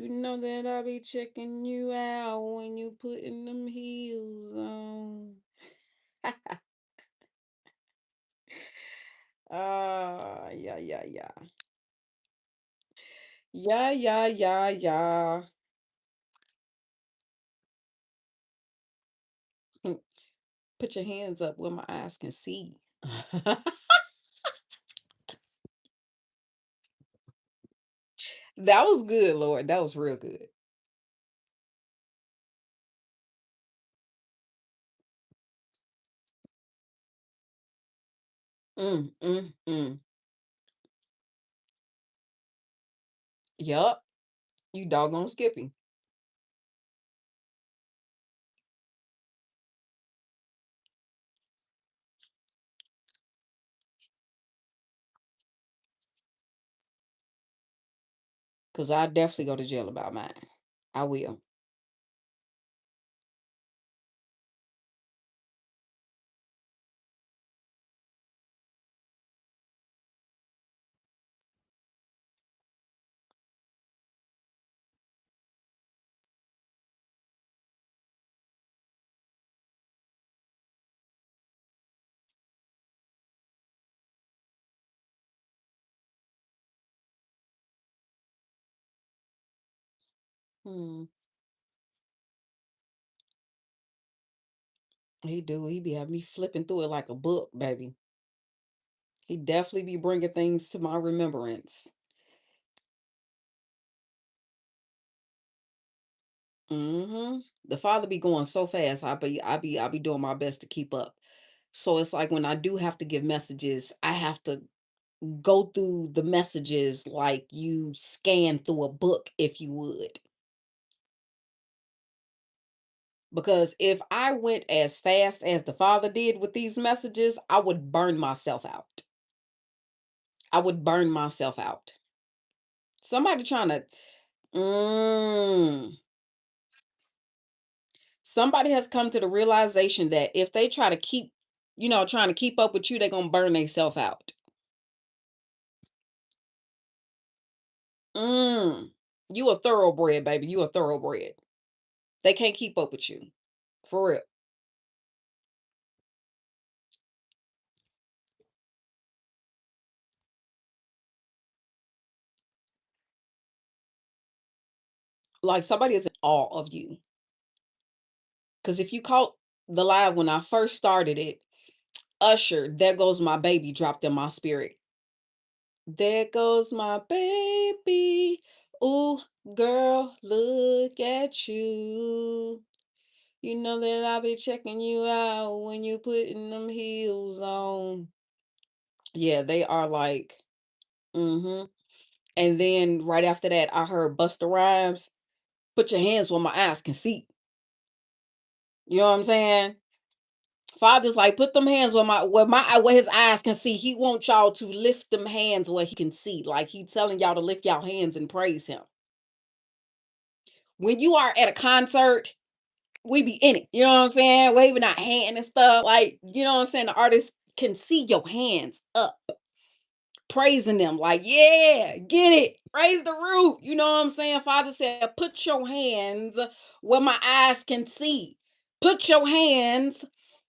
You know that I be checking you out when you putting them heels on. Yeah, yeah, yeah. Yeah, yeah, yeah, yeah. Hmm, Put your hands up where my eyes can see. That was good, Lord. That was real good. Mm. Yup. You doggone Skippy. Cause I definitely go to jail about mine. I will. Hmm. He do. He be having me flipping through it like a book, baby. He definitely be bringing things to my remembrance. The father be going so fast. I be doing my best to keep up. So it's like when I do have to give messages, I have to go through the messages like you scan through a book, if you would. Because if I went as fast as the father did with these messages, I would burn myself out. I would burn myself out. Somebody trying to mm, somebody has come to the realization that if they try to keep, trying to keep up with you, they're gonna burn themselves out. Mm. You a thoroughbred, baby. You a thoroughbred. They can't keep up with you. For real. Like somebody is in awe of you. Cause if you caught the live when I first started it, Usher, There Goes My Baby dropped in my spirit. There goes my baby. Ooh, girl, look at you. You know that I'll be checking you out when you putting them heels on. Yeah, they are like, mm-hmm. And then right after that, I heard Busta Rhymes, put your hands where my eyes can see. You know what I'm saying? Father's like, put them hands where his eyes can see. He wants y'all to lift them hands where he can see. Like he telling y'all to lift y'all hands and praise him. When you are at a concert, we be in it. You know what I'm saying? Waving our hand and stuff. Like, you know what I'm saying? The artist can see your hands up, praising them. Like, yeah, get it. Praise the root. You know what I'm saying? Father said, put your hands where my eyes can see. Put your hands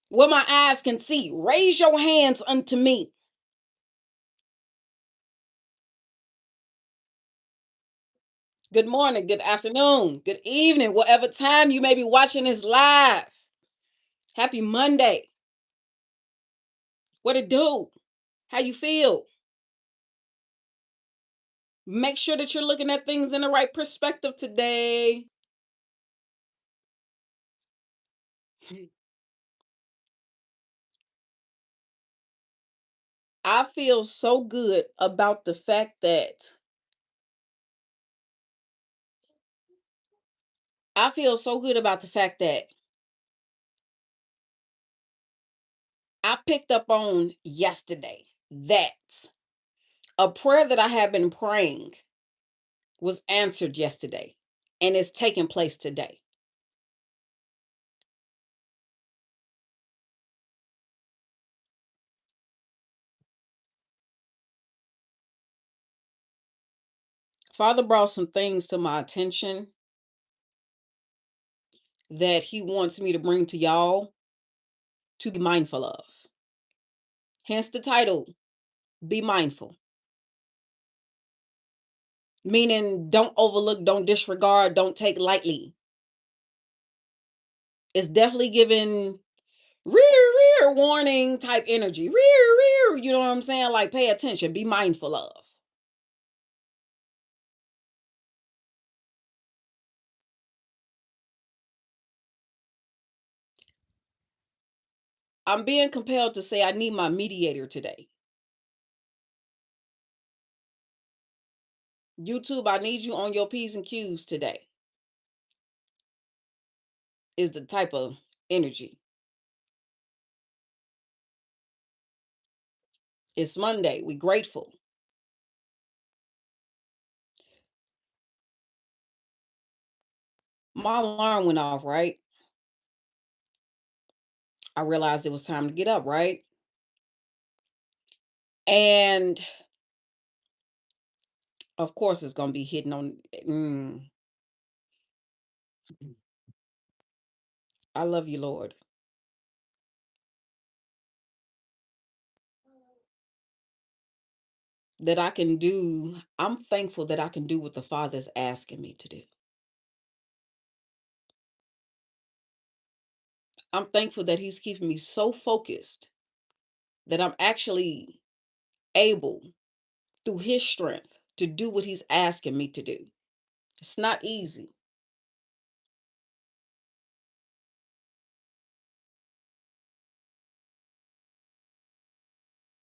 where my eyes can see. Raise your hands unto me. Good morning, good afternoon, good evening, whatever time you may be watching this live. Happy Monday. What it do? How you feel? Make sure that you're looking at things in the right perspective today. I feel so good about the fact that I feel so good about the fact that I picked up on yesterday that a prayer that I have been praying was answered yesterday and it's taking place today. Father brought some things to my attention that he wants me to bring to y'all to be mindful of. Hence the title, Be Mindful. Meaning don't overlook, don't disregard, don't take lightly. It's definitely giving rear warning type energy. Rear, you know what I'm saying? Like pay attention, be mindful of. I'm being compelled to say I need my mediator today. YouTube, I need you on your P's and Q's today. Is the type of energy. It's Monday. We grateful. My alarm went off, right? I realized it was time to get up, right? And of course, it's gonna be hitting on. I love you, Lord. That I can do. I'm thankful that I can do what the Father's asking me to do. I'm thankful that He's keeping me so focused that I'm actually able, through His strength, to do what He's asking me to do. It's not easy.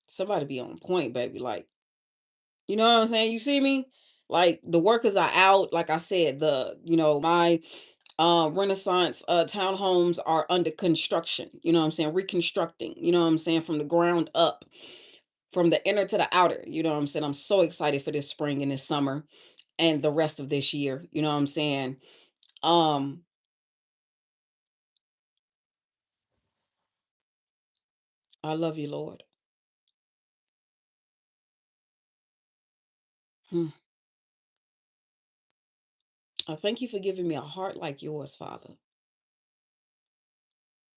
Somebody be on point, baby. Like, you know what I'm saying? You see me? Like the workers are out. Like I said, my Renaissance townhomes are under construction. You know what I'm saying? Reconstructing. You know what I'm saying? From the ground up, from the inner to the outer. You know what I'm saying? I'm so excited for this spring and this summer and the rest of this year. You know what I'm saying? Um, I love you, Lord. Hmm. I thank you for giving me a heart like yours, Father.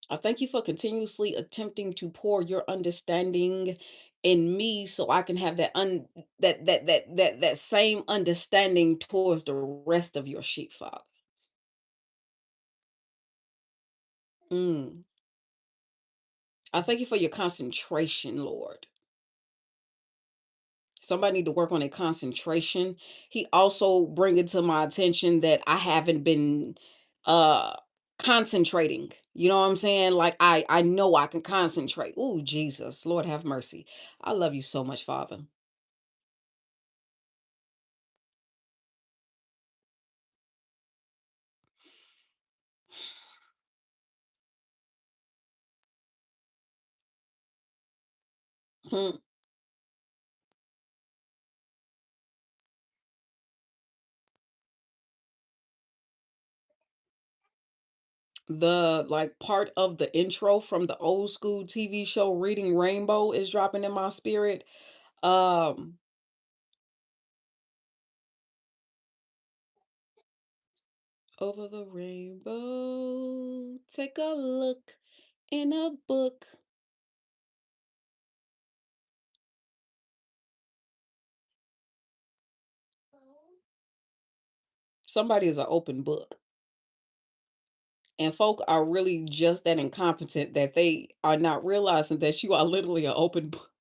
I thank you for continuously attempting to pour your understanding in me so I can have that same understanding towards the rest of your sheep, Father. Mm. I thank you for your concentration, Lord. Somebody need to work on a concentration. He also bring it to my attention that I haven't been uh concentrating. You know what I'm saying? Like I know I can concentrate. Oh, Jesus, Lord have mercy. I love you so much, Father. Hmm. The like part of the intro from the old school TV show Reading Rainbow is dropping in my spirit. Um Over the rainbow, take a look in a book. Somebody is an open book. And folk are really just that incompetent that they are not realizing that you are literally an open book.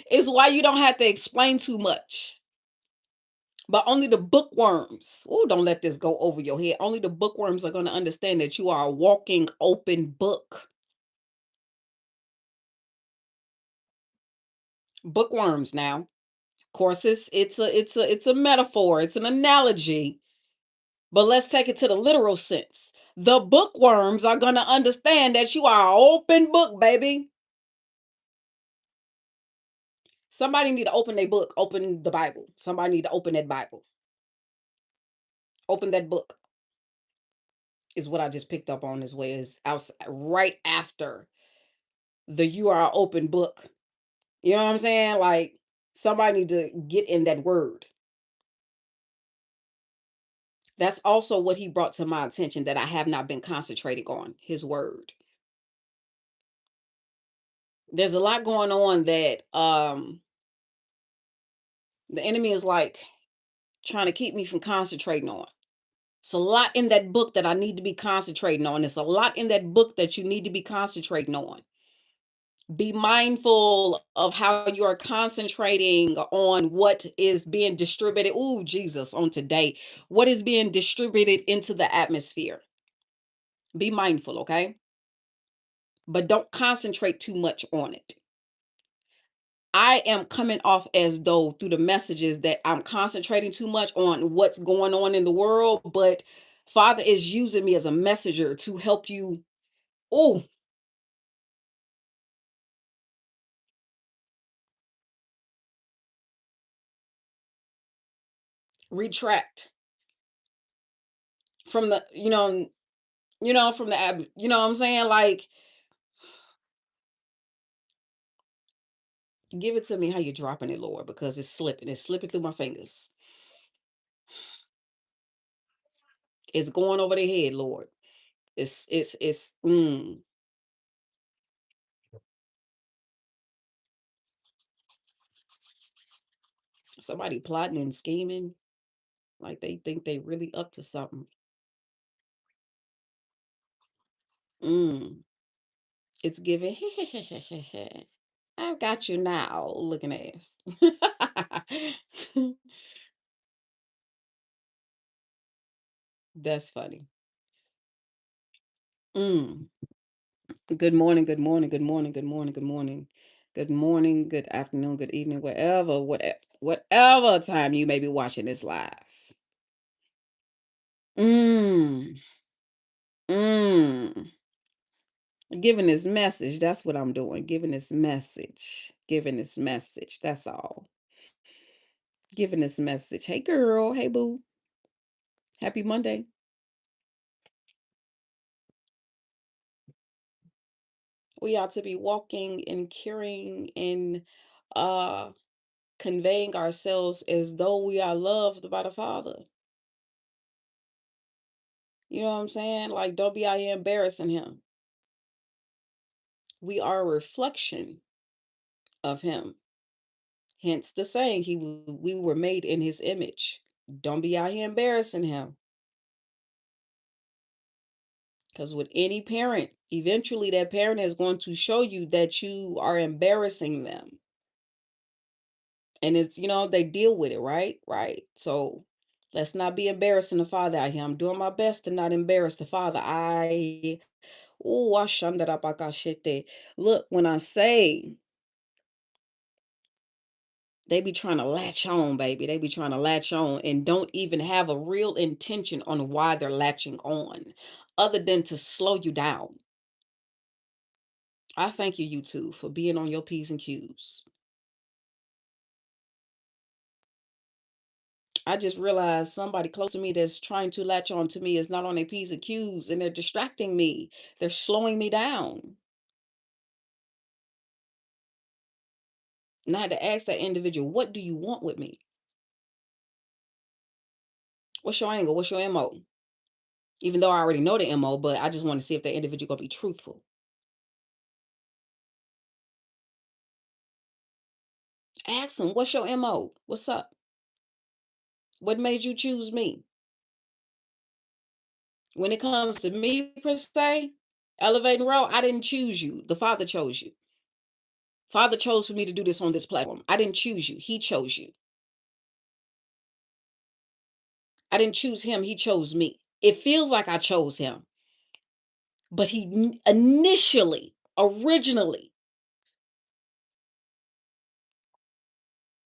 It's why you don't have to explain too much. But only the bookworms. Oh, don't let this go over your head. Only the bookworms are going to understand that you are a walking open book. Bookworms now. Of course, it's a metaphor, it's an analogy, but let's take it to the literal sense. The bookworms are gonna understand that you are an open book, baby. Somebody need to open their book, open the Bible. Somebody need to open that Bible. Open that book is what I just picked up on this way is outside right after. the "you are an open book." You know what I'm saying? Like, somebody need to get in that word. That's also what he brought to my attention that I have not been concentrating on, his word. There's a lot going on that the enemy is like trying to keep me from concentrating on. It's a lot in that book that I need to be concentrating on. It's a lot in that book that you need to be concentrating on. Be mindful of how you are concentrating on what is being distributed. Oh, Jesus, on today, what is being distributed into the atmosphere. Be mindful, okay? But don't concentrate too much on it. I am coming off as though through the messages that I'm concentrating too much on what's going on in the world, but Father is using me as a messenger to help you. Oh, retract from the, from the, you know what I'm saying? Like, give it to me how you're dropping it, Lord, because it's slipping. It's slipping through my fingers. It's going over their head, Lord. It's somebody plotting and scheming, like they think they really up to something. Mm. It's giving, I've got you now, looking ass. That's funny. Mm. Good morning, good morning, good morning, good morning, good morning. Good morning, good afternoon, good evening, whatever time you may be watching this live. Mm. Mm. Giving this message, that's what I'm doing. Giving this message. Giving this message. That's all. Giving this message. Hey girl, hey boo. Happy Monday. We ought to be walking and carrying and uh conveying ourselves as though we are loved by the Father. You know what I'm saying? Like, don't be out here embarrassing him. We are a reflection of him. Hence the saying, we were made in his image. Don't be out here embarrassing him. Because with any parent, eventually that parent is going to show you that you are embarrassing them. And it's, they deal with it, right? Right. So let's not be embarrassing the father out here. I'm doing my best to not embarrass the father. Ashandarabakashete. Look, when I say they be trying to latch on, baby, they be trying to latch on and don't even have a real intention on why they're latching on, other than to slow you down. I thank you, YouTube, for being on your P's and Q's. I just realized somebody close to me that's trying to latch on to me is not on their P's and Q's and they're distracting me. They're slowing me down. And I had to ask that individual, what do you want with me? What's your angle? What's your MO? Even though I already know the MO, but I just want to see if that individual gonna be truthful. Ask them, what's your MO? What's up? What made you choose me? When it comes to me per se, elevating row, I didn't choose you. The Father chose you. Father chose for me to do this on this platform. I didn't choose you. He chose you. I didn't choose him. He chose me. It feels like I chose him, but initially, originally,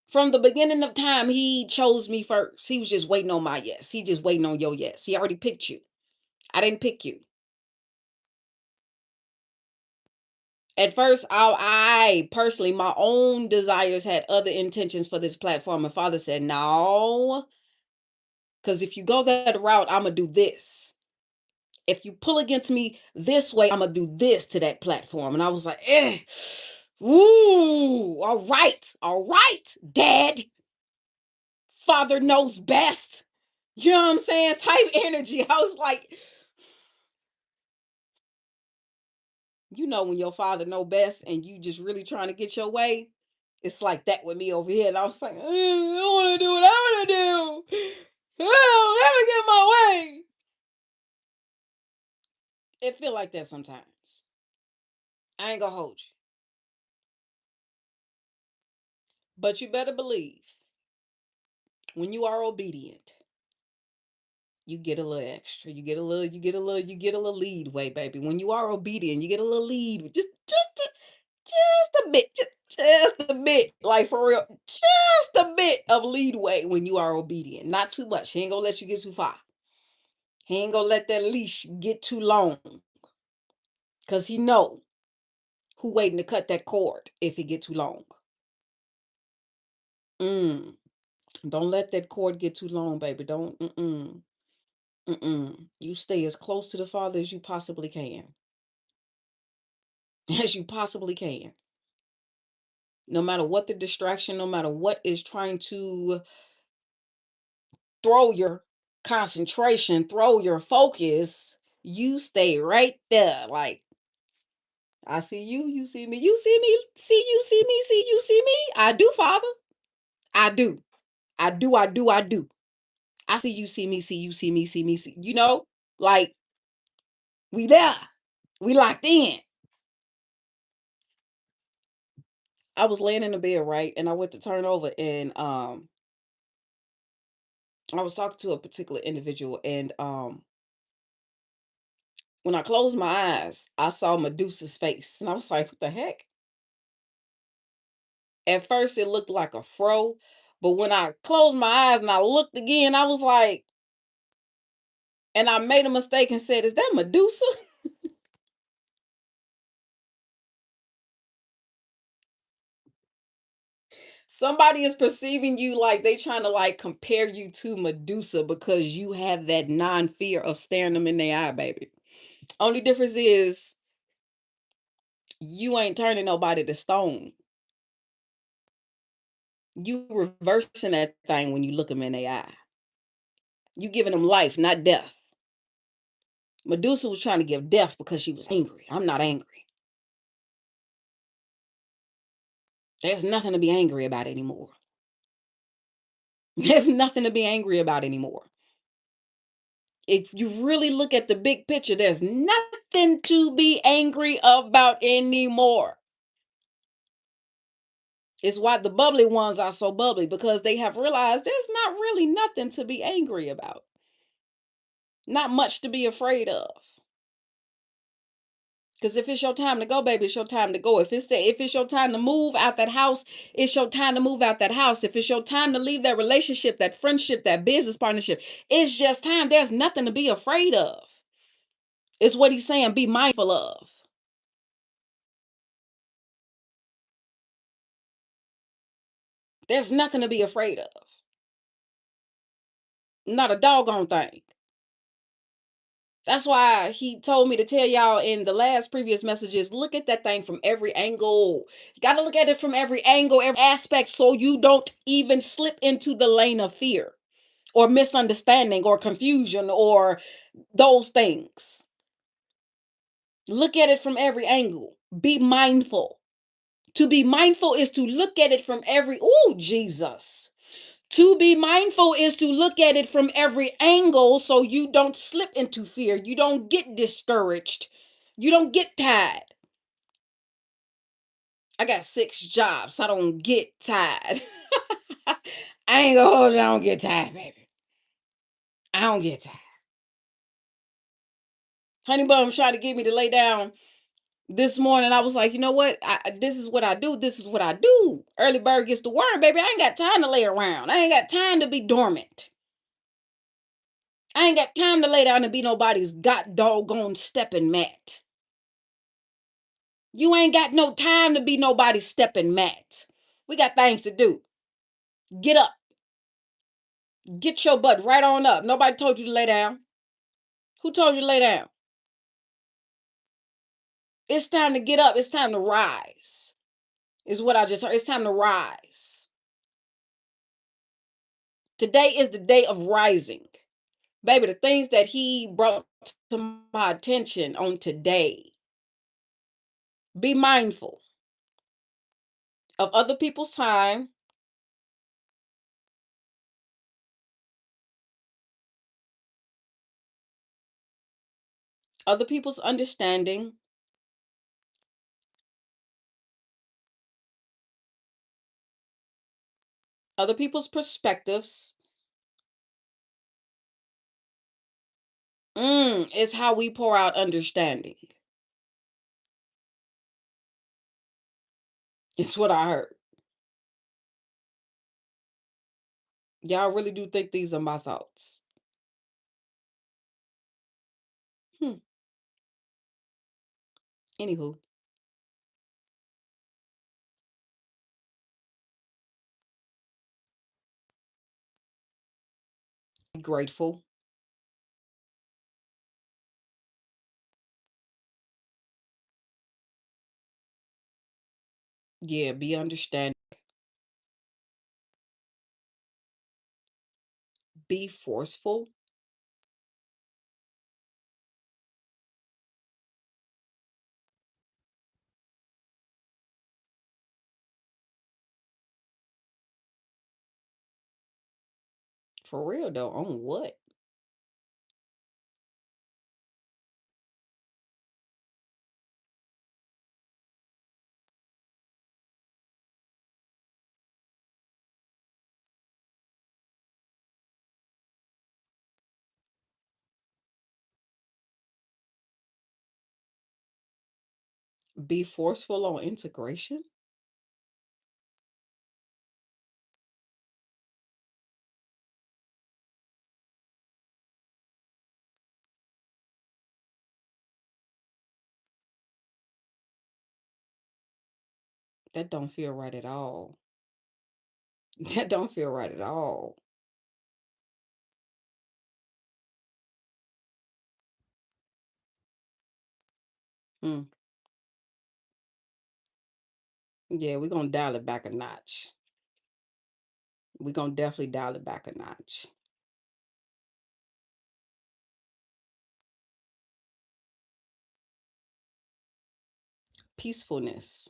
from the beginning of time, he chose me first. He was just waiting on my yes. He just waiting on your yes. He already picked you. I didn't pick you. At first, I personally, my own desires had other intentions for this platform. And Father said, no, because if you go that route, I'm going to do this. If you pull against me this way, I'm gonna do this to that platform. And I was like, eh, ooh, all right, dad, father knows best. You know what I'm saying? Type energy. I was like, you know, when your father know best and you just really trying to get your way, it's like that with me over here. And I was like, I want to do what I want to do. I don't ever get my way. It feel like that sometimes. I ain't gonna hold you. But you better believe when you are obedient, you get a little extra. You get a little lead way, baby. When you are obedient, you get a little lead. Just a bit. Just a bit. Like for real. Just a bit of leadway when you are obedient. Not too much. He ain't gonna let you get too far. He ain't gonna let that leash get too long. Cause he know who waiting to cut that cord if it get too long. Mm. Don't let that cord get too long, baby. Don't. Mm-mm. Mm-mm. You stay as close to the Father as you possibly can. As you possibly can. No matter what the distraction, no matter what is trying to throw your concentration, throw your focus, you stay right there. Like, I see you, you see me, you see me, see you, see me, see you, see me. I do, Father. I do. I do, I do, I do. I see you, see me, see you, see me, see me, see. You know, like we there. We locked in. I was laying in the bed, right? And I went to turn over and I was talking to a particular individual and when I closed my eyes, I saw Medusa's face and I was like, what the heck? At first it looked like a fro, but when I closed my eyes and I looked again, I was like, and I made a mistake and said, is that Medusa? Somebody is perceiving you like they trying to like compare you to Medusa because you have that non-fear of staring them in the eye, baby. Only difference is you ain't turning nobody to stone. You reversing that thing when you look them in the eye. You giving them life, not death. Medusa was trying to give death because she was angry. I'm not angry. There's nothing to be angry about anymore. There's nothing to be angry about anymore. If you really look at the big picture, there's nothing to be angry about anymore. It's why the bubbly ones are so bubbly because they have realized there's not really nothing to be angry about. Not much to be afraid of. Because if it's your time to go, baby, it's your time to go. If it's your time to move out that house, it's your time to move out that house. If it's your time to leave that relationship, that friendship, that business partnership, it's just time. There's nothing to be afraid of. It's what he's saying, be mindful of. There's nothing to be afraid of. Not a doggone thing. That's why he told me to tell y'all in the last previous messages, look at that thing from every angle. You got to look at it from every angle, every aspect, so you don't even slip into the lane of fear or misunderstanding or confusion or those things. Look at it from every angle. Be mindful. To be mindful is to look at it from every, oh, Jesus. To be mindful is to look at it from every angle so you don't slip into fear. You don't get discouraged. You don't get tired. I got 6 jobs. So I don't get tired. I ain't gonna hold you. I don't get tired, baby. I don't get tired. Honey Bun trying to get me to lay down this morning. I was like, you know what? This is what I do. This is what I do. Early bird gets the worm, baby. I ain't got time to lay around. I ain't got time to be dormant. I ain't got time to lay down and be nobody's got doggone stepping mat. You ain't got no time to be nobody's stepping mat. We got things to do. Get up. Get your butt right on up. Nobody told you to lay down. Who told you to lay down? It's time to get up. It's time to rise. Is what I just heard. It's time to rise. Today is the day of rising. Baby, the things that he brought to my attention on today, be mindful of other people's time, other people's understanding, other people's perspectives. Is how we pour out understanding. It's what I heard. Y'all really do think these are my thoughts. Hmm. Anywho, be grateful. Yeah, be understanding. Be forceful. For real though, on what? Be forceful on integration? That don't feel right at all. That don't feel right at all. Hmm. Yeah, we're gonna dial it back a notch. We're gonna definitely dial it back a notch. Peacefulness.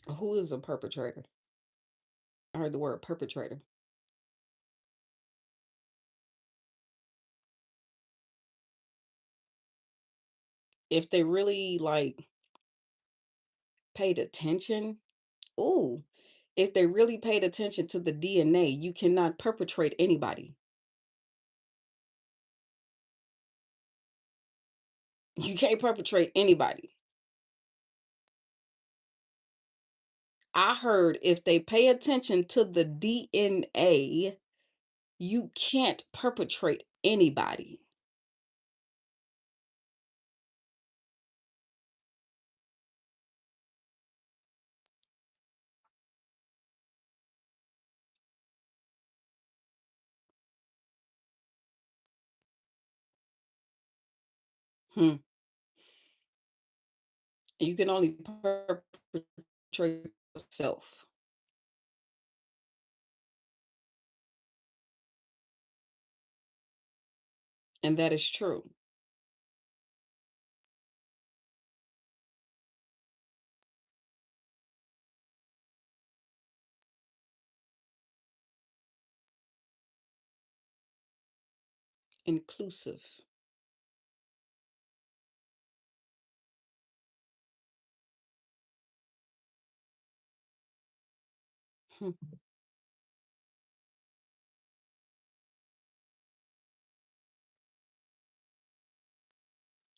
Who is a perpetrator? I heard the word perpetrator. If they really like paid attention, ooh, if they really paid attention to the DNA, you cannot perpetrate anybody. You can't perpetrate anybody. I heard if they pay attention to the DNA, you can't perpetrate anybody. Hmm. You can only perpetrate yourself. And that is true. Inclusive. Hmm.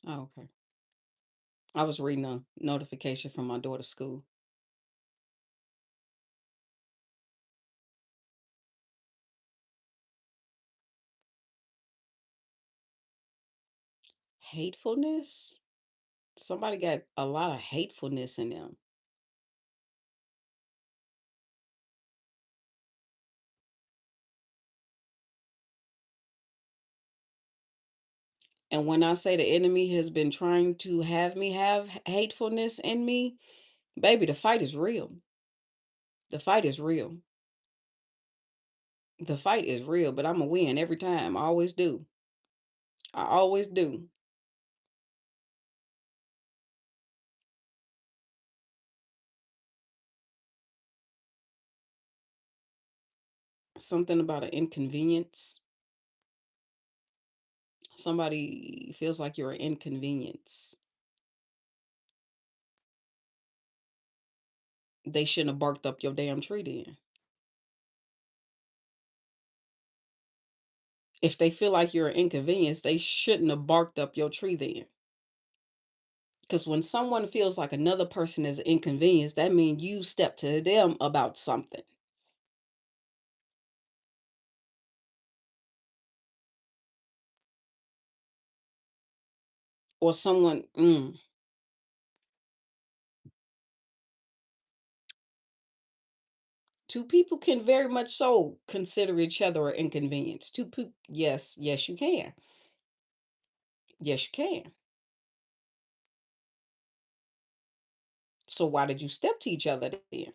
Oh, okay. I was reading a notification from my daughter's school. Hatefulness? Somebody got a lot of hatefulness in them. And when I say the enemy has been trying to have me have hatefulness in me, baby, the fight is real. The fight is real. The fight is real, but I'm a win every time. I always do. I always do. Something about an inconvenience. Somebody feels like you're an inconvenience. They shouldn't have barked up your damn tree then. If they feel like you're an inconvenience, they shouldn't have barked up your tree then. Because when someone feels like another person is an inconvenience, that means you step to them about something. Or someone, two people can very much so consider each other an inconvenience. Two people, yes, yes, you can. Yes, you can. So why did you step to each other then?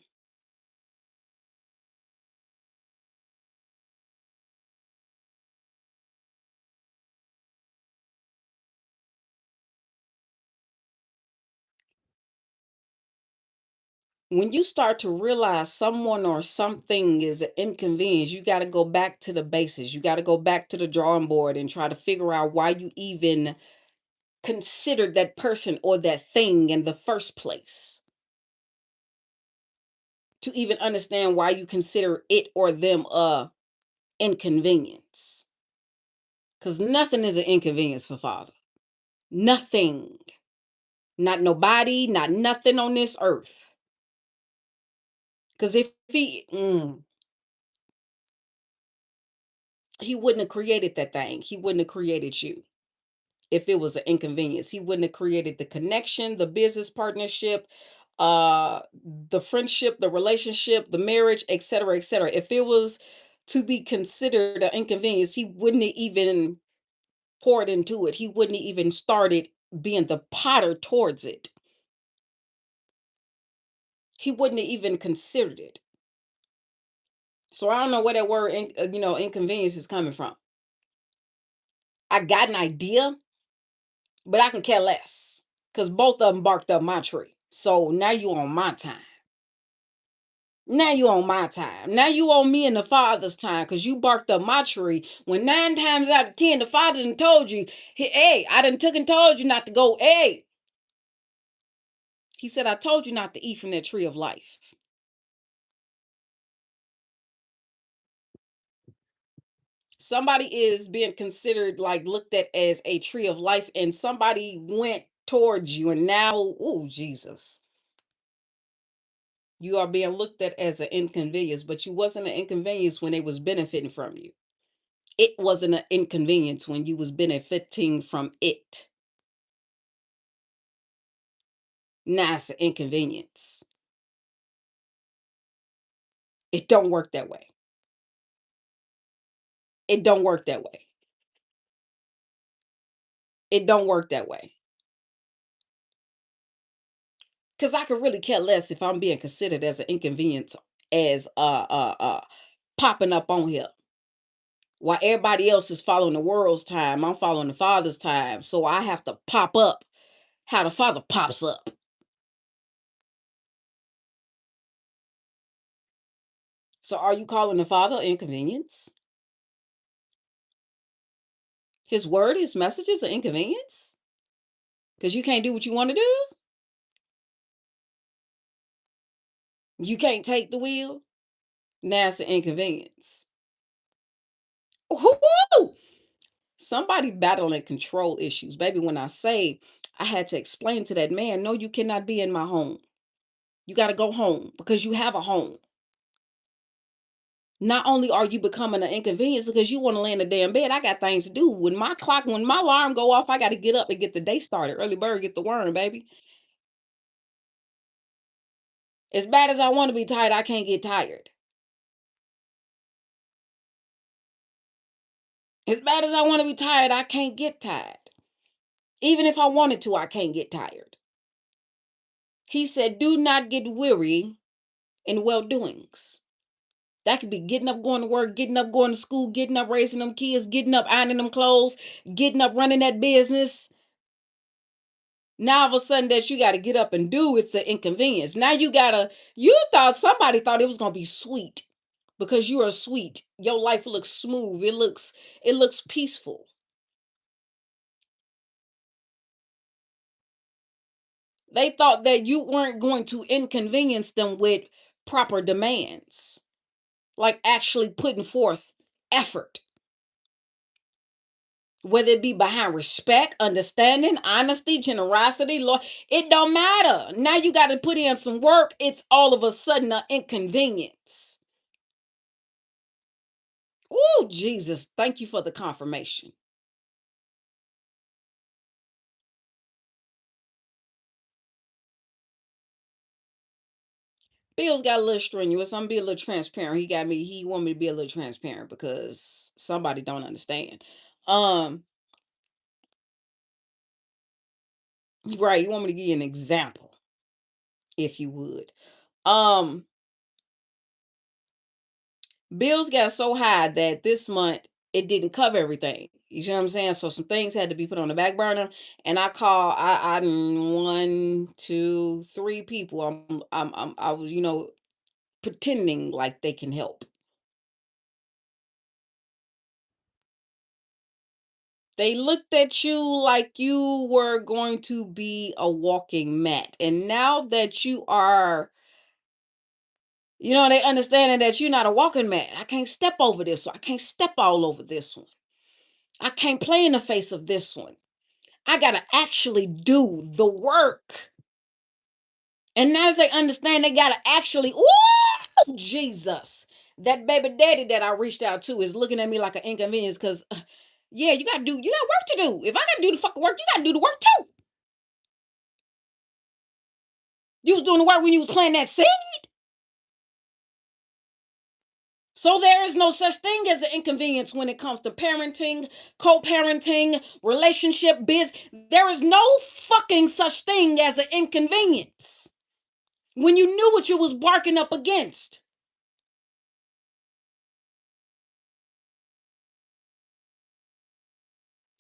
When you start to realize someone or something is an inconvenience, you got to go back to the basis. You got to go back to the drawing board and try to figure out why you even considered that person or that thing in the first place. To even understand why you consider it or them a inconvenience. Because nothing is an inconvenience for Father. Nothing. Not nobody, not nothing on this earth. Because if he wouldn't have created that thing. He wouldn't have created you if it was an inconvenience. He wouldn't have created the connection, the business partnership, uh the friendship, the relationship, the marriage, etc., etc. If it was to be considered an inconvenience, he wouldn't have even poured into it. He wouldn't have even started being the potter towards it. He wouldn't have even considered it. So I don't know where that word inconvenience is coming from. I got an idea, but I can care less because both of them barked up my tree. So now you on my time. Now you on my time. Now you on me and the father's time because you barked up my tree when 9 times out of 10 the father done told you, hey, I done took and told you not to go. Hey, he said, I told you not to eat from that tree of life. Somebody is being considered like looked at as a tree of life, and somebody went towards you, and now, oh, Jesus. You are being looked at as an inconvenience, but you wasn't an inconvenience when they was benefiting from you. It wasn't an inconvenience when you was benefiting from it. Now it's an inconvenience. It don't work that way. It don't work that way. It don't work that way. Cause I could really care less if I'm being considered as an inconvenience as popping up on here. While everybody else is following the world's time, I'm following the Father's time. So I have to pop up how the Father pops up. So are you calling the Father inconvenience? His word, his message is an inconvenience? Because you can't do what you want to do? You can't take the wheel? Now it's an inconvenience. Woo! Somebody battling control issues. Baby, when I say I had to explain to that man, no, you cannot be in my home. You got to go home because you have a home. Not only are you becoming an inconvenience because you want to lay in the damn bed, I got things to do. When my alarm go off, I got to get up and get the day started. Early bird get the worm, baby. As bad as I want to be tired, I can't get tired. As bad as I want to be tired, I can't get tired. Even if I wanted to, I can't get tired. He said, do not get weary in well doings. That could be getting up, going to work, getting up, going to school, getting up, raising them kids, getting up, ironing them clothes, getting up, running that business. Now, all of a sudden, that you got to get up and do, it's an inconvenience. Now you thought somebody thought it was going to be sweet because you are sweet. Your life looks smooth. It looks peaceful. They thought that you weren't going to inconvenience them with proper demands, like actually putting forth effort, whether it be behind respect, understanding, honesty, generosity, Lord, it don't matter. Now you got to put in some work. It's all of a sudden an inconvenience. Oh, Jesus, thank you for the confirmation. Bill's got a little strenuous. I'm gonna be a little transparent. He want me to be a little transparent because somebody don't understand. Um, right, you want me to give you an example, if you would. Um, Bills got so high that this month it didn't cover everything. You see what I'm saying? So some things had to be put on the back burner. And I one, two, three people. I was, pretending like they can help. They looked at you like you were going to be a walking mat. And now that you are, they understanding that you're not a walking mat. I can't step over this one. I can't step all over this one. I can't play in the face of this one. I got to actually do the work. And now that they understand they got to actually, ooh, Jesus. That baby daddy that I reached out to is looking at me like an inconvenience because, yeah, you got work to do. If I got to do the fucking work, you got to do the work too. You was doing the work when you was planting that seed. So there is no such thing as an inconvenience when it comes to parenting, co-parenting, relationship, biz. There is no fucking such thing as an inconvenience when you knew what you was barking up against.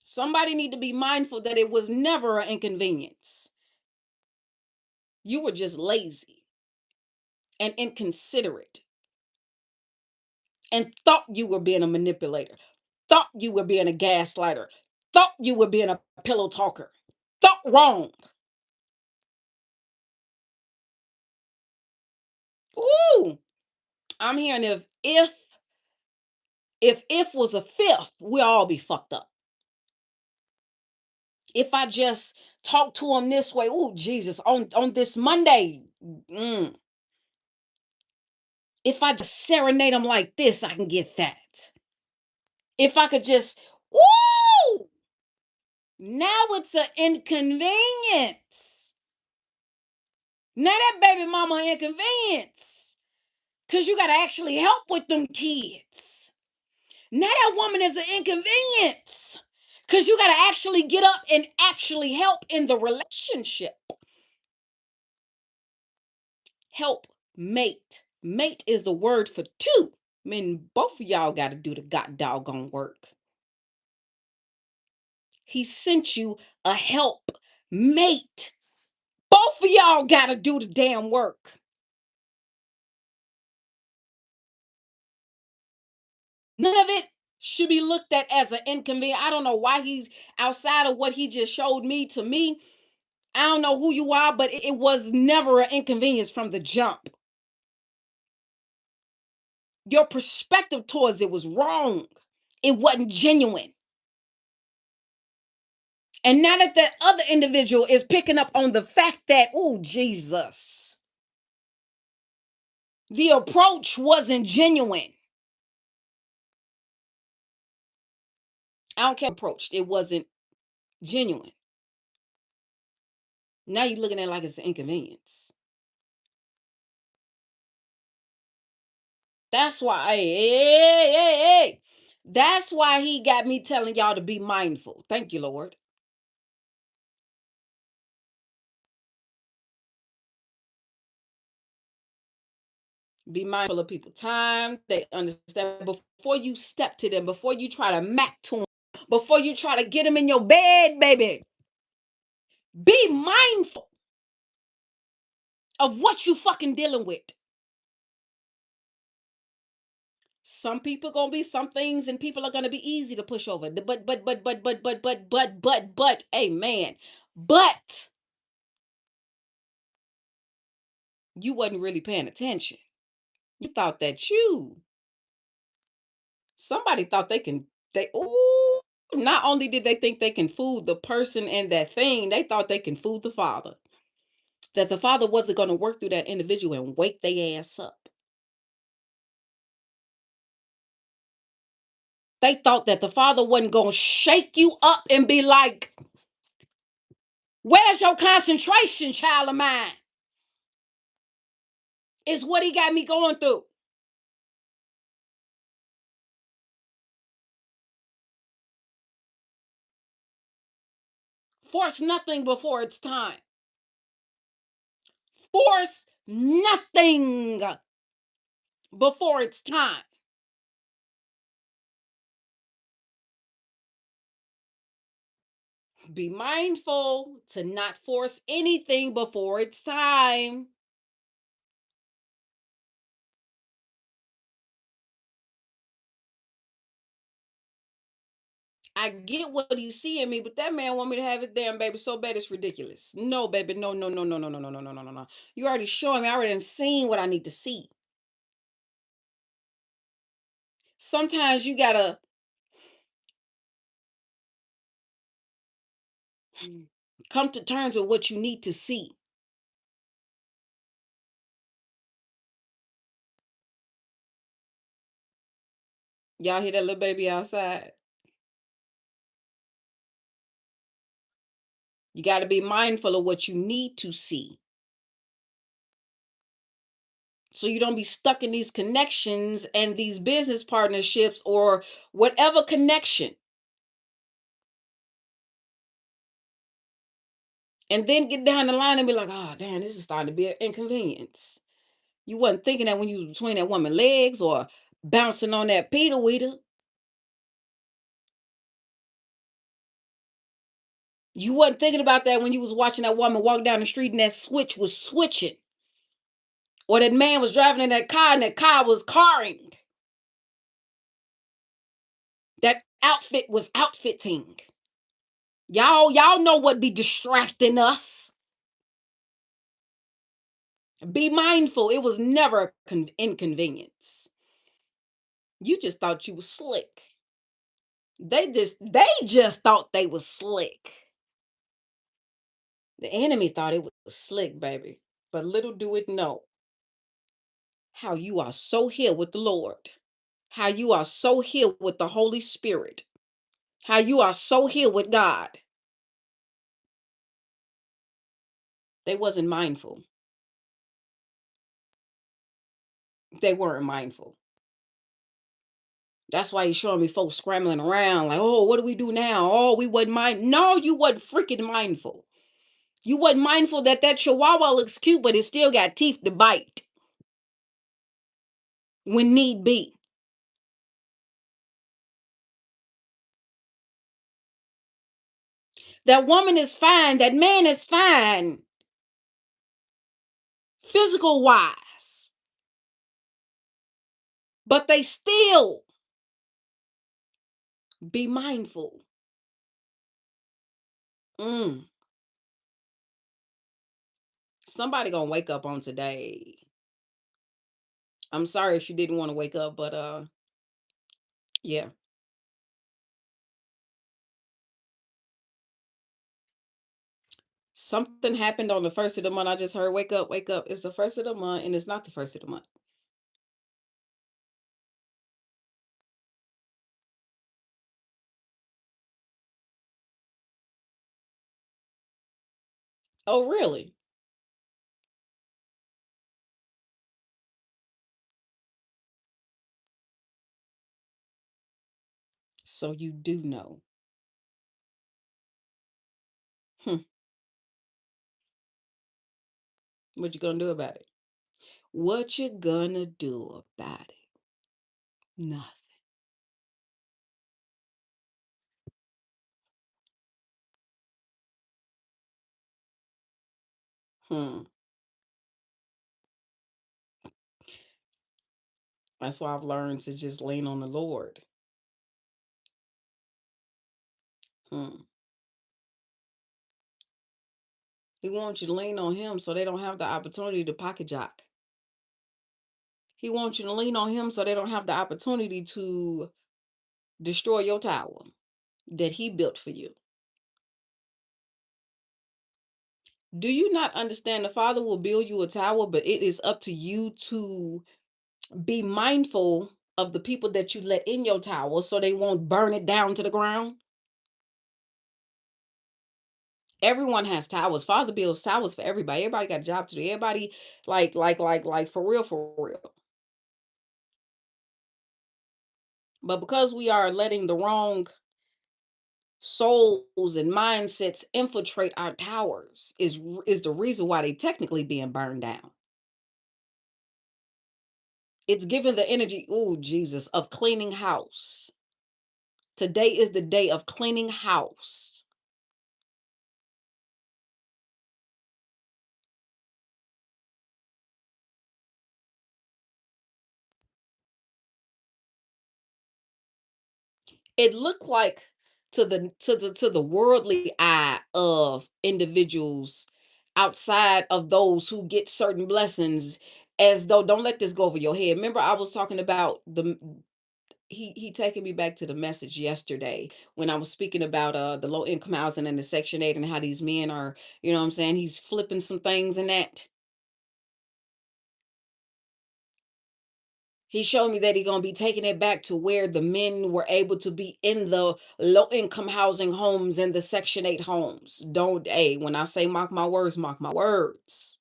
Somebody need to be mindful that it was never an inconvenience. You were just lazy and inconsiderate and thought you were being a manipulator, thought you were being a gaslighter, thought you were being a pillow talker, thought wrong. Ooh, I'm hearing if was a fifth, we'll all be fucked up. If I just talk to him this way, oh Jesus, on this Monday, mm, if I just serenade him like this, I can get that. If I could just, woo, now it's an inconvenience. Now that baby mama inconvenience, cause you gotta actually help with them kids. Now that woman is an inconvenience. Because you got to actually get up and actually help in the relationship. Help mate. Mate is the word for two. I mean, both of y'all got to do the god doggone work. He sent you a help mate. Both of y'all got to do the damn work. None of it should be looked at as an inconvenience. I don't know why he's outside of what he just showed me to me. I don't know who you are, but it was never an inconvenience from the jump. Your perspective towards it was wrong. It wasn't genuine. And now that that other individual is picking up on the fact that, oh, Jesus, the approach wasn't genuine. I don't care approach. It wasn't genuine. Now you're looking at it like it's an inconvenience. That's why, hey. That's why he got me telling y'all to be mindful. Thank you, Lord. Be mindful of people time. They understand before you step to them, before you try to mac to them, before you try to get them in your bed, baby. Be mindful of what you fucking dealing with. Some people gonna be some things, and people are gonna be easy to push over. Amen. But you wasn't really paying attention. You thought that somebody thought they ooh, not only did they think they can fool the person and that thing, they thought they can fool the father. That the father wasn't gonna work through that individual and wake their ass up. They thought that the father wasn't gonna shake you up and be like, where's your concentration, child of mine? Is what he got me going through. Force nothing before it's time. Force nothing before it's time. Be mindful to not force anything before it's time. I get what he's seeing me, but that man want me to have it damn baby so bad it's ridiculous. No, baby, no, no, no, no, no, no, no, no, no, no, no, no. You already showing me. I already done seen what I need to see. Sometimes you gotta come to terms with what you need to see. Y'all hear that little baby outside? You got to be mindful of what you need to see. So you don't be stuck in these connections and these business partnerships or whatever connection. And then get down the line and be like, oh, damn, this is starting to be an inconvenience. You wasn't thinking that when you was between that woman's legs or bouncing on that Peter Weeder. You wasn't thinking about that when you was watching that woman walk down the street and that switch was switching. Or that man was driving in that car and that car was carring. That outfit was outfitting. Y'all know what be distracting us. Be mindful. It was never inconvenience. You just thought you was slick. They just thought they was slick. The enemy thought it was slick, baby. But little do it know how you are so here with the Lord. How you are so here with the Holy Spirit. How you are so here with God. They wasn't mindful. They weren't mindful. That's why he's showing me folks scrambling around like, oh, what do we do now? Oh, we wasn't mind. No, you wasn't freaking mindful. You wasn't mindful that that chihuahua looks cute, but it still got teeth to bite when need be. That woman is fine. That man is fine, physical wise, but they still be mindful. Mm. Somebody gonna wake up on today. I'm sorry if you didn't want to wake up, but yeah. Something happened on the first of the month. I just heard, wake up, wake up. It's the first of the month, and it's not the first of the month. Oh, really? So you do know. Hmm. What you gonna do about it? What you gonna do about it? Nothing. Hmm. That's why I've learned to just lean on the Lord. Hmm. He wants you to lean on him so they don't have the opportunity to pocket jock. He wants you to lean on him so they don't have the opportunity to destroy your tower that he built for you. Do you not understand the Father will build you a tower, but it is up to you to be mindful of the people that you let in your tower so they won't burn it down to the ground? Everyone has towers. Father builds towers for everybody. Everybody got a job to do. Everybody like for real, for real. But because we are letting the wrong souls and mindsets infiltrate our towers is the reason why they technically being burned down. It's given the energy, oh Jesus, of cleaning house. Today is the day of cleaning house. It looked like to the worldly eye of individuals outside of those who get certain blessings, as though, don't let this go over your head. Remember I was talking about he taking me back to the message yesterday when I was speaking about the low income housing and the section 8 and how these men are, you know what I'm saying, he's flipping some things in that. He showed me that he gonna be taking it back to where the men were able to be in the low income housing homes and the section 8 homes. Don't, hey, when I say mark my words, mark my words.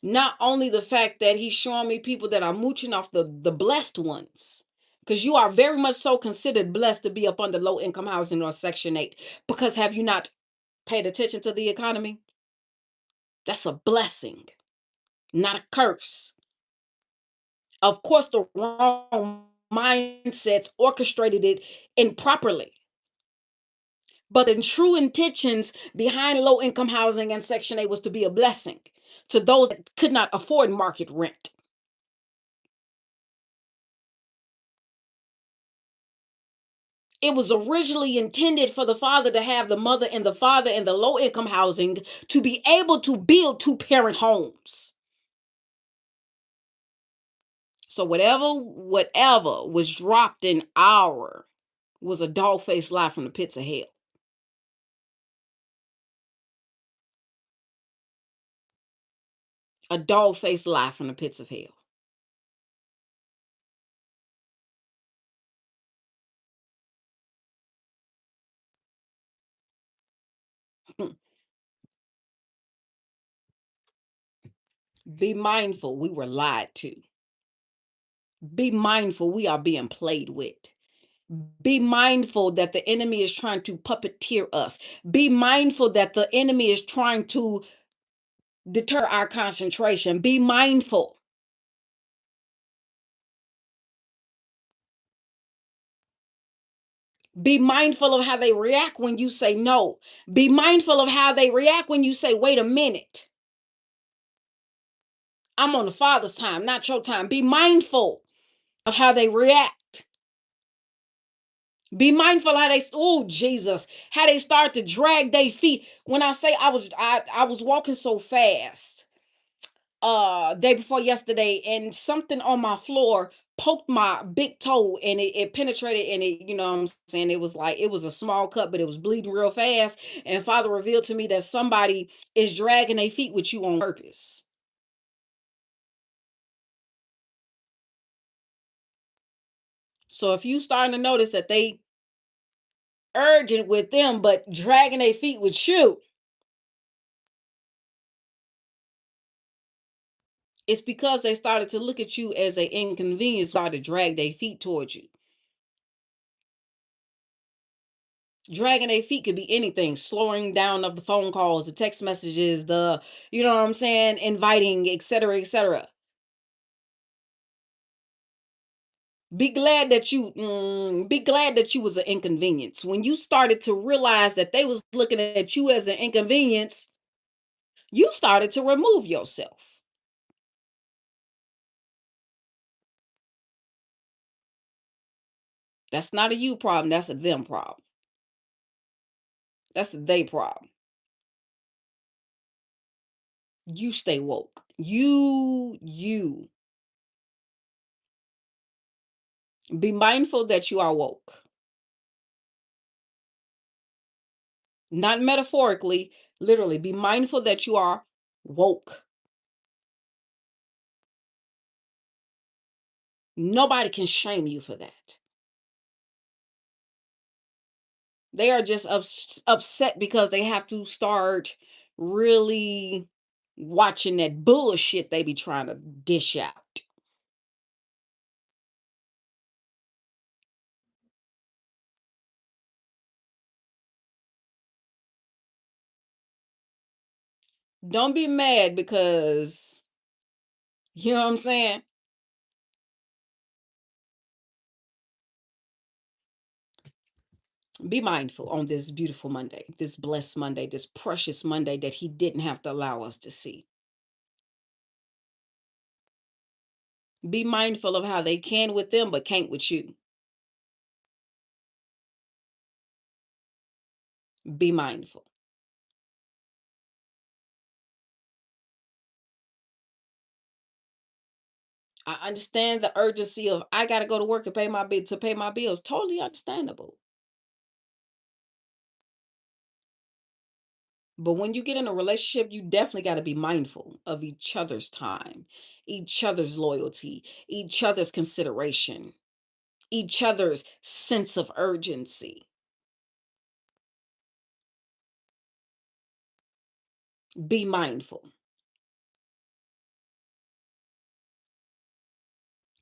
Not only the fact that he's showing me people that are mooching off the blessed ones. Because you are very much so considered blessed to be up under low income housing or section 8. Because have you not paid attention to the economy? That's a blessing, not a curse. Of course, the wrong mindsets orchestrated it improperly. But the true intentions behind low income housing and Section 8 was to be a blessing to those that could not afford market rent. It was originally intended for the father to have the mother and the father in the low income housing to be able to build two parent homes. So whatever was dropped in our was a dog faced lie from the pits of hell. A dog faced lie from the pits of hell. Be mindful, we were lied to. Be mindful, we are being played with. Be mindful that the enemy is trying to puppeteer us. Be mindful that the enemy is trying to deter our concentration. Be mindful. Be mindful of how they react when you say no. Be mindful of how they react when you say, wait a minute, I'm on the Father's time, not your time. Be mindful of how they react. Be mindful how they, oh Jesus, how they start to drag their feet. When I say I was walking so fast day before yesterday, and something on my floor poked my big toe, and it penetrated, and it, you know what I'm saying, it was like it was a small cut, but it was bleeding real fast. And Father revealed to me that somebody is dragging their feet with you on purpose. So if you starting to notice that they urgent with them but dragging their feet with you, it's because they started to look at you as an inconvenience, started to drag their feet towards you. Dragging their feet could be anything, slowing down of the phone calls, the text messages, the, you know what I'm saying, inviting, etc., etc. Be glad that you was an inconvenience. When you started to realize that they was looking at you as an inconvenience, you started to remove yourself. That's not a you problem, that's a them problem. That's a they problem. You stay woke. You. Be mindful that you are woke. Not metaphorically, literally. Be mindful that you are woke. Nobody can shame you for that. They are just upset because they have to start really watching that bullshit they be trying to dish out. Don't be mad because, you know what I'm saying? Be mindful on this beautiful Monday, this blessed Monday, this precious Monday that he didn't have to allow us to see. Be mindful of how they can with them but can't with you. Be mindful. I understand the urgency of I got to go to work and pay my bills. Totally understandable. But when you get in a relationship, you definitely got to be mindful of each other's time, each other's loyalty, each other's consideration, each other's sense of urgency. Be mindful.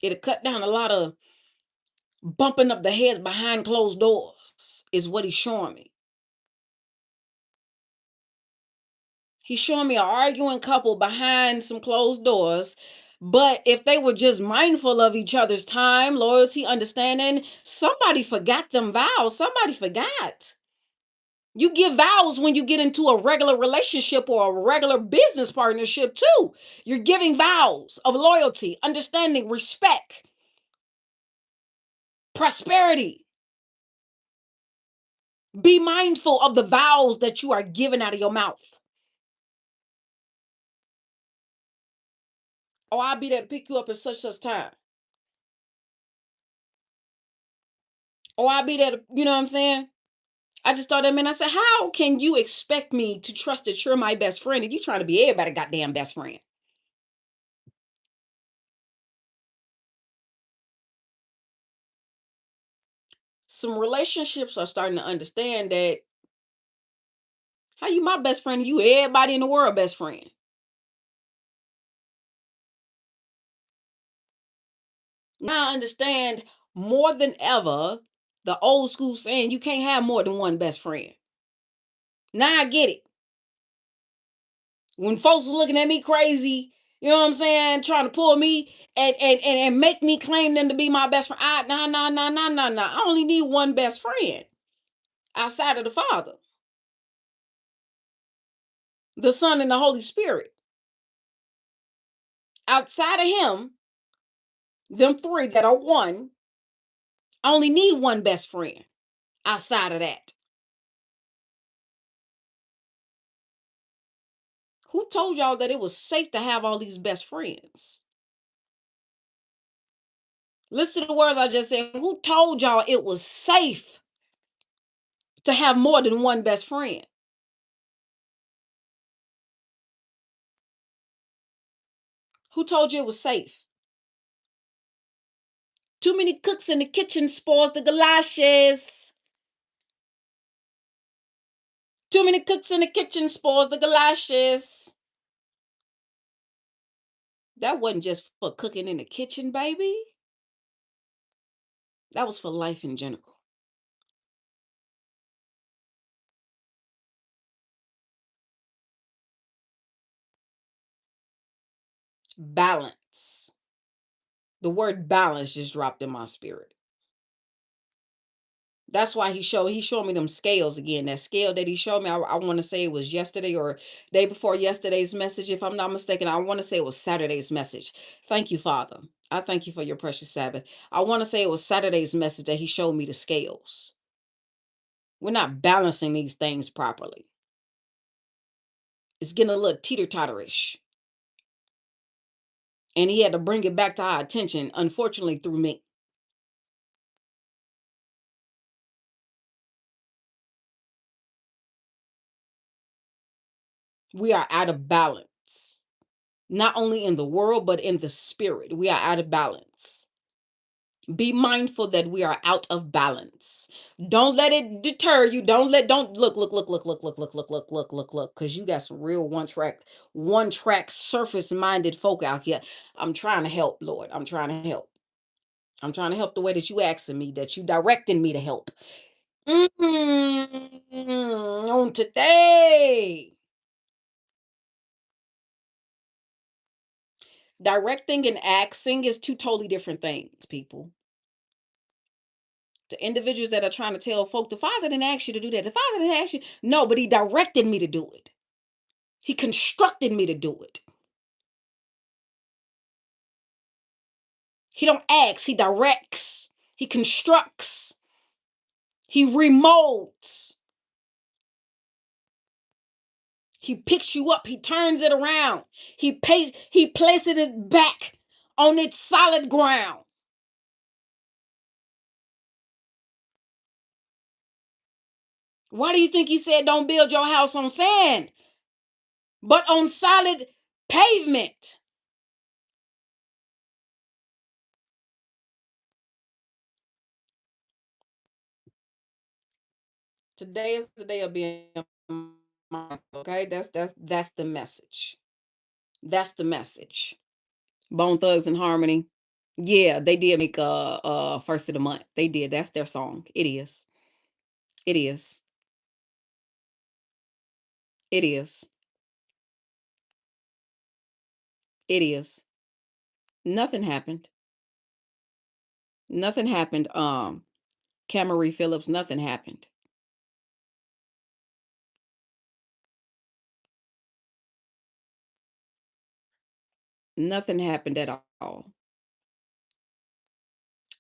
It'll cut down a lot of bumping of the heads behind closed doors, is what he's showing me. He's showing me an arguing couple behind some closed doors. But if they were just mindful of each other's time, loyalty, understanding, somebody forgot them vows. Somebody forgot. You give vows when you get into a regular relationship or a regular business partnership too. You're giving vows of loyalty, understanding, respect, prosperity. Be mindful of the vows that you are giving out of your mouth. Oh, I'll be there to pick you up at such time. Oh, I'll be there to, you know what I'm saying? I just thought that, man, I said, how can you expect me to trust that you're my best friend and you trying to be everybody goddamn best friend? Some relationships are starting to understand that how you my best friend, you everybody in the world best friend. Now I understand more than ever the old school saying you can't have more than one best friend. Now I get it. When folks was looking at me crazy, you know what I'm saying, trying to pull me and make me claim them to be my best friend. Nah. I only need one best friend outside of the Father, the Son, and the Holy Spirit. Outside of him, them three that are one, I only need one best friend outside of that. Who told y'all that it was safe to have all these best friends? Listen to the words I just said. Who told y'all it was safe to have more than one best friend? Who told you it was safe? Too many cooks in the kitchen spoils the galoshes. Too many cooks in the kitchen spoils the galoshes. That wasn't just for cooking in the kitchen, baby. That was for life in general. Balance. The word balance just dropped in my spirit. That's why he showed me them scales again. That scale that he showed me, I want to say it was yesterday or day before yesterday's message, if I'm not mistaken. I want to say it was Saturday's message. Thank you, Father. I thank you for your precious Sabbath. I want to say it was Saturday's message that he showed me the scales. We're not balancing these things properly. It's getting a little teeter-totterish. And he had to bring it back to our attention, unfortunately, through me. We are out of balance. Not only in the world, but in the spirit. We are out of balance. Be mindful that we are out of balance. Don't let it deter you. Don't look, because you got some real one track surface minded folk out here. I'm trying to help, Lord. I'm trying to help. I'm trying to help the way that you asking me, that you directing me to help. On today. Directing and axing is two totally different things, people. The individuals that are trying to tell folk, the Father didn't ask you to do that. The Father didn't ask you. No, but He directed me to do it. He constructed me to do it. He don't ask, He directs. He constructs. He remolds. He picks you up. He turns it around. He places it back on its solid ground. Why do you think He said don't build your house on sand, but on solid pavement? Today is the day of being mindful, okay? That's the message. That's the message. Bone Thugs and Harmony. Yeah, they did make first of the month. They did. That's their song. It is. It is. It is. It is. Nothing happened. Nothing happened. Cameron Phillips, nothing happened. Nothing happened at all.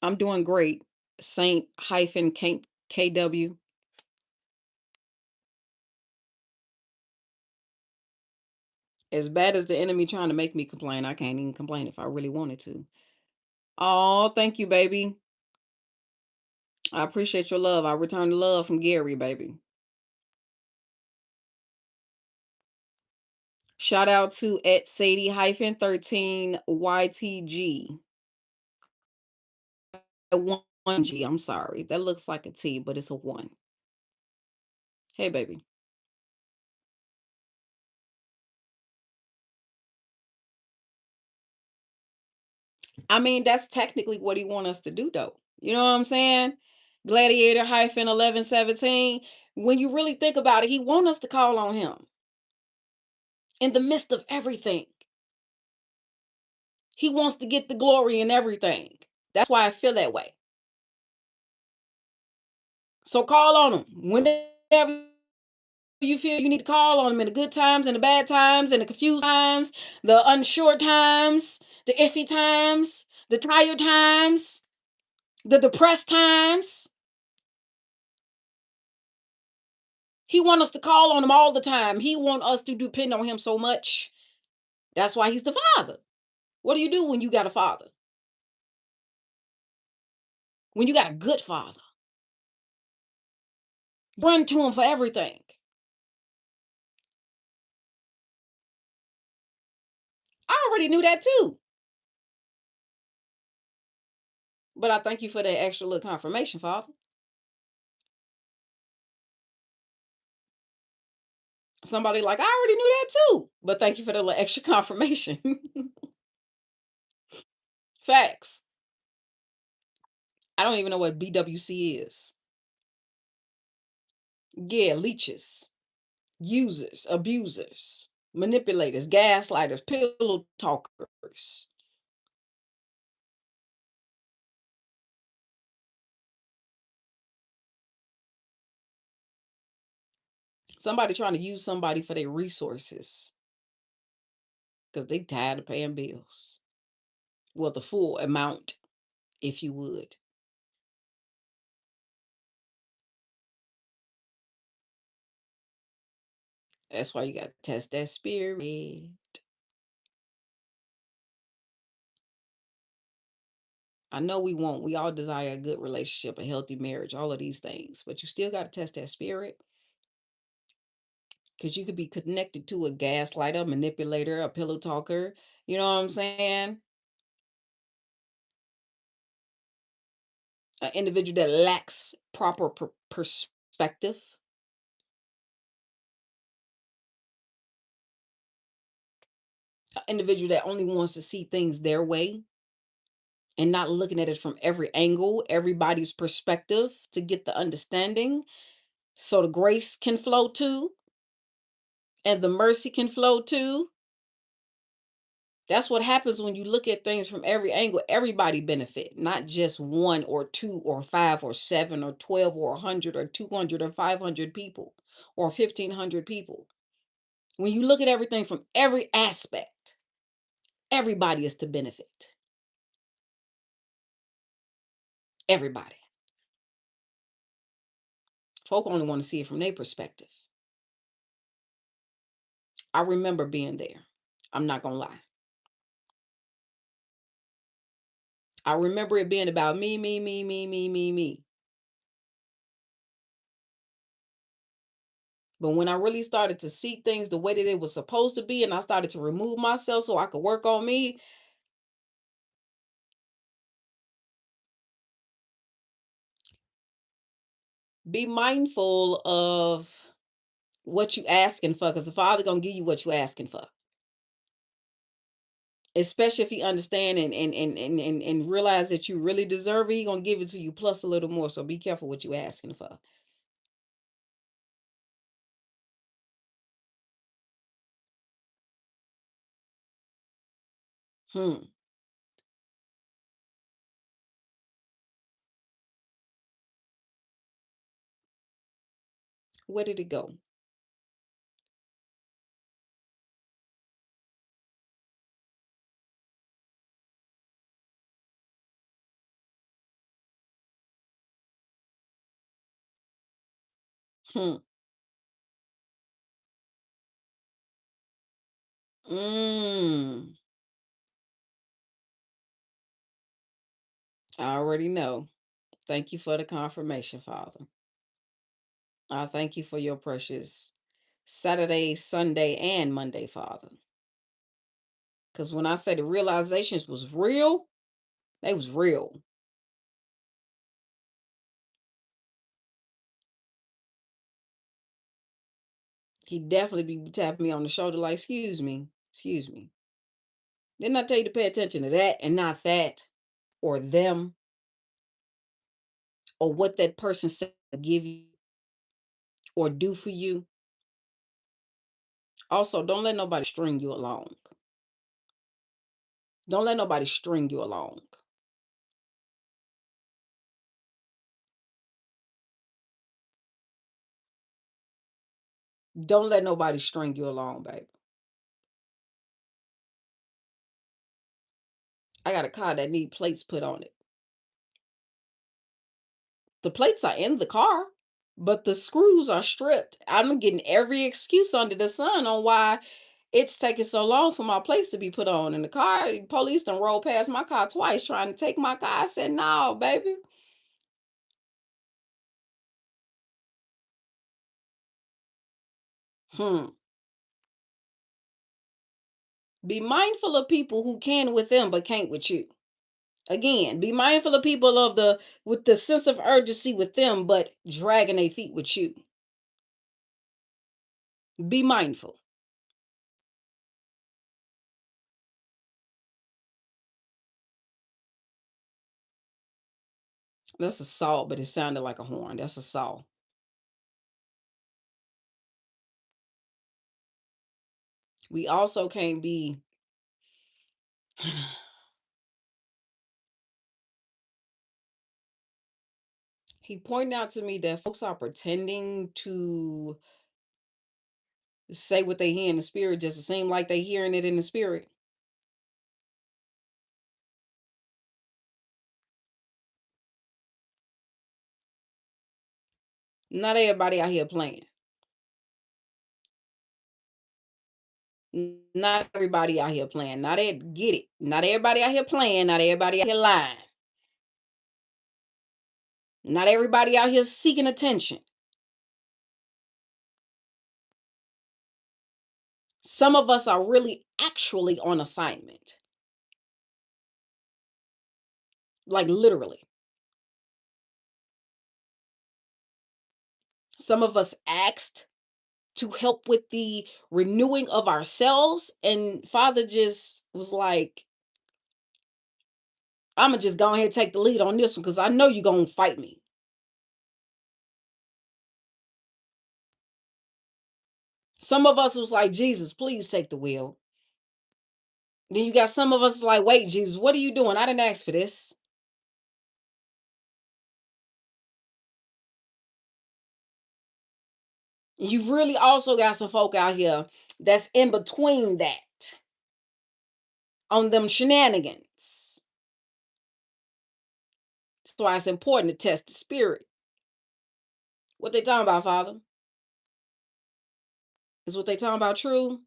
I'm doing great. Saint hyphen KW. As bad as the enemy trying to make me complain, I can't even complain if I really wanted to. Oh, thank you, baby. I appreciate your love. I return the love from Gary, baby. Shout out to at Sadie hyphen 13 YTG. One G. I'm sorry. That looks like a T, but it's a one. Hey, baby. I mean, that's technically what he want us to do, though. You know what I'm saying? Gladiator hyphen 1117. When you really think about it, he want us to call on him in the midst of everything. He wants to get the glory in everything. That's why I feel that way. So call on him whenever you feel you need to call on him, in the good times and the bad times and the confused times, the unsure times, the iffy times, the tired times, the depressed times. He want us to call on him all the time. He want us to depend on him so much. That's why he's the Father. What do you do when you got a father? When you got a good father? Run to him for everything. I already knew that too. But I thank you for that extra little confirmation, Father. Somebody like, I already knew that too. But thank you for the little extra confirmation. Facts. I don't even know what BWC is. Yeah, leeches, users, abusers. Manipulators, gaslighters, pillow talkers. Somebody trying to use somebody for their resources because they tired of paying bills. Well, the full amount, if you would. That's why you got to test that spirit. I know we all desire a good relationship, a healthy marriage, all of these things, but you still got to test that spirit because you could be connected to a gaslighter, a manipulator, a pillow talker. You know what I'm saying? An individual that lacks proper perspective, an individual that only wants to see things their way and not looking at it from every angle, everybody's perspective to get the understanding so the grace can flow too and the mercy can flow too. That's what happens when you look at things from every angle. Everybody benefit, not just one or two or five or seven or 12 or 100 or 200 or 500 people or 1,500 people. When you look at everything from every aspect, everybody is to benefit. Everybody. Folk only want to see it from their perspective. I remember being there. I'm not going to lie. I remember it being about me, me, me, me, me, me, me. But when I really started to see things the way that it was supposed to be, and I started to remove myself so I could work on me, be mindful of what you asking for, because the Father gonna give you what you asking for. Especially if he understand and realize that you really deserve it, he gonna give it to you plus a little more. So be careful what you asking for. Hmm. Where did it go? Hmm. Mm. I already know. Thank you for the confirmation, Father. I thank you for your precious Saturday, Sunday, and Monday, Father. Because when I say the realizations was real, they was real. He definitely be tapping me on the shoulder like, excuse me, excuse me. Didn't I tell you to pay attention to that and not that or them or what that person said to give you or do for you? Also, don't let nobody string you along. Don't let nobody string you along. Don't let nobody string you along, baby. I got a car that need plates put on it. The plates are in the car, but the screws are stripped. I'm getting every excuse under the sun on why it's taking so long for my plates to be put on. And the car, police done rolled past my car twice trying to take my car. I said, no, baby. Hmm. Be mindful of people who can with them but can't with you. Again, be mindful of people of the with the sense of urgency with them but dragging their feet with you. Be mindful. That's a saw, but it sounded like a horn. That's a saw. We also can't be he pointed out to me that folks are pretending to say what they hear in the spirit just to seem like they hearing it in the spirit. Not everybody out here playing. Not everybody out here playing. Not get it. Not everybody out here playing. Not everybody out here lying. Not everybody out here seeking attention. Some of us are really actually on assignment. Like literally. Some of us asked to help with the renewing of ourselves, and Father just was like, I'm gonna just go ahead and take the lead on this one because I know you're gonna fight me. Some of us was like, Jesus, please take the wheel. Then you got some of us like, wait, Jesus, what are you doing? I didn't ask for this. You really also got some folk out here that's in between that on them shenanigans. That's why it's important to test the spirit. What they talking about, Father? Is what they talking about true?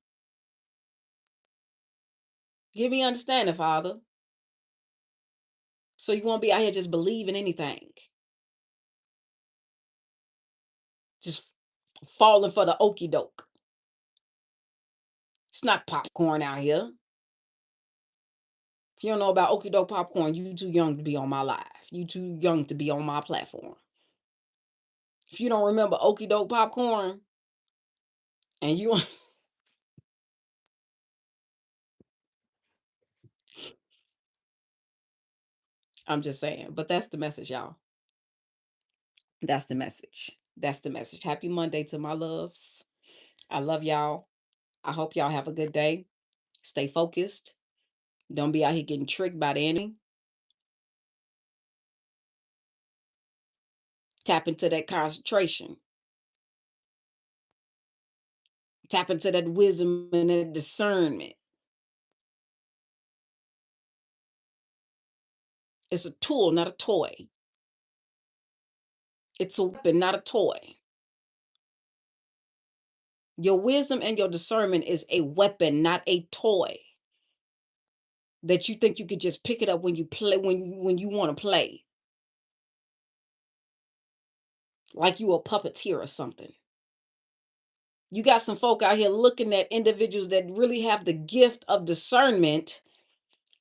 Give me understanding, Father. So you won't be out here just believing anything. Just falling for the okey doke. It's not popcorn out here. If you don't know about okey doke popcorn, you too young to be on my live. You too young to be on my platform. If you don't remember okey doke popcorn and you I'm just saying, but that's the message, y'all. That's the message. That's the message. Happy Monday to my loves. I love y'all. I hope y'all have a good day. Stay focused. Don't be out here getting tricked by the enemy. Tap into that concentration. Tap into that wisdom and that discernment. It's a tool, not a toy. It's a weapon, not a toy. Your wisdom and your discernment is a weapon, not a toy that you think you could just pick it up when you play when you want to play, like you a puppeteer or something. You got some folk out here looking at individuals that really have the gift of discernment.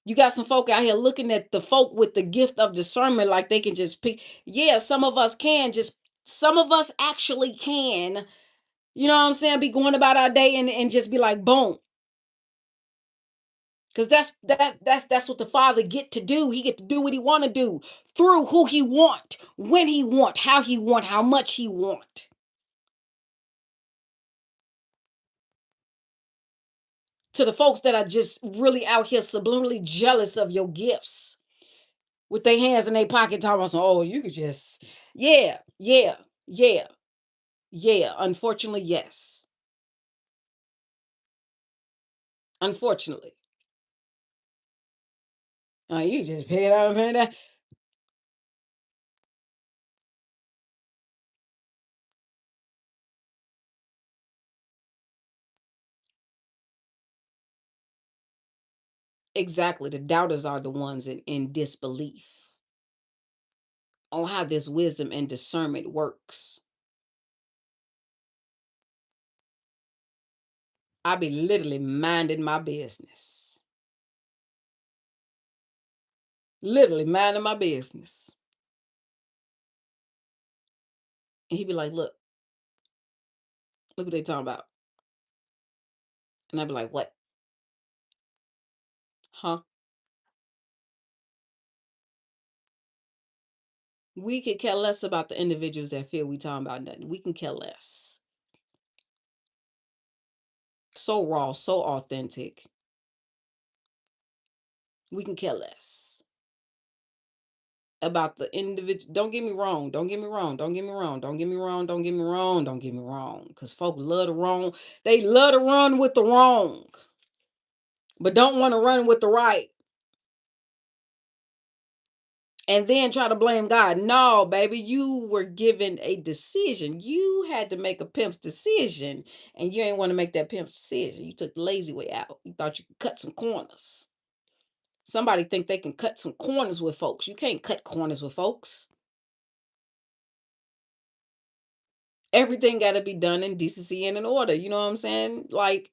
You got some folk out here looking at the folk with the gift of discernment like they can just pick. Yeah, some of us can just, some of us actually can, you know what I'm saying, be going about our day and just be like, boom. Because that's what the father get to do. He get to do what he want to do through who he want, when he want, how much he want. To the folks that are just really out here subliminally jealous of your gifts with their hands in their pocket talking about, oh, you could just, yeah, yeah, yeah, yeah. Unfortunately, yes. Unfortunately. You just pick it up and exactly. The doubters are the ones in disbelief on how this wisdom and discernment works. I be literally minding my business. Literally minding my business. And he be like, look what they talking about. And I be like, what? Huh? We could care less about the individuals that feel we talking about nothing. We can care less. So raw, so authentic. We can care less about the individual. Don't get me wrong. Don't get me wrong. Don't get me wrong. Don't get me wrong. Don't get me wrong. Don't get me wrong. Because folk love to wrong. They love to run with the wrong, but don't want to run with the right. And then try to blame God. No, baby, you were given a decision. You had to make a pimp's decision, and you ain't want to make that pimp's decision. You took the lazy way out. You thought you could cut some corners. Somebody think they can cut some corners with folks. You can't cut corners with folks. Everything got to be done in decency and in order. You know what I'm saying? Like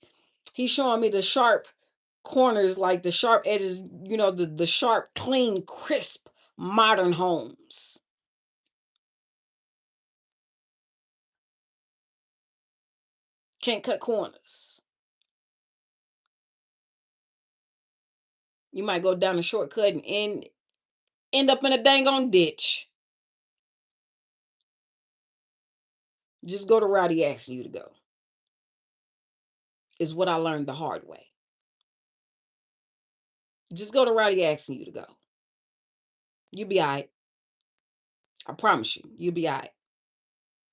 he's showing me the sharp corners, like the sharp edges. The sharp, clean, crisp, modern homes. Can't cut corners. You might go down a shortcut and end up in a dang on ditch. Just go to route he asking you to go. Is what I learned the hard way. Just go to route he asking you to go. You'll be all right. I promise you. You'll be all right.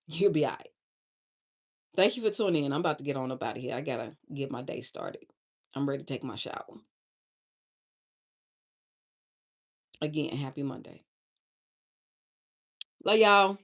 You'll be all right. Thank you for tuning in. I'm about to get on up out of here. I gotta get my day started. I'm ready to take my shower. Again, happy Monday. Love y'all.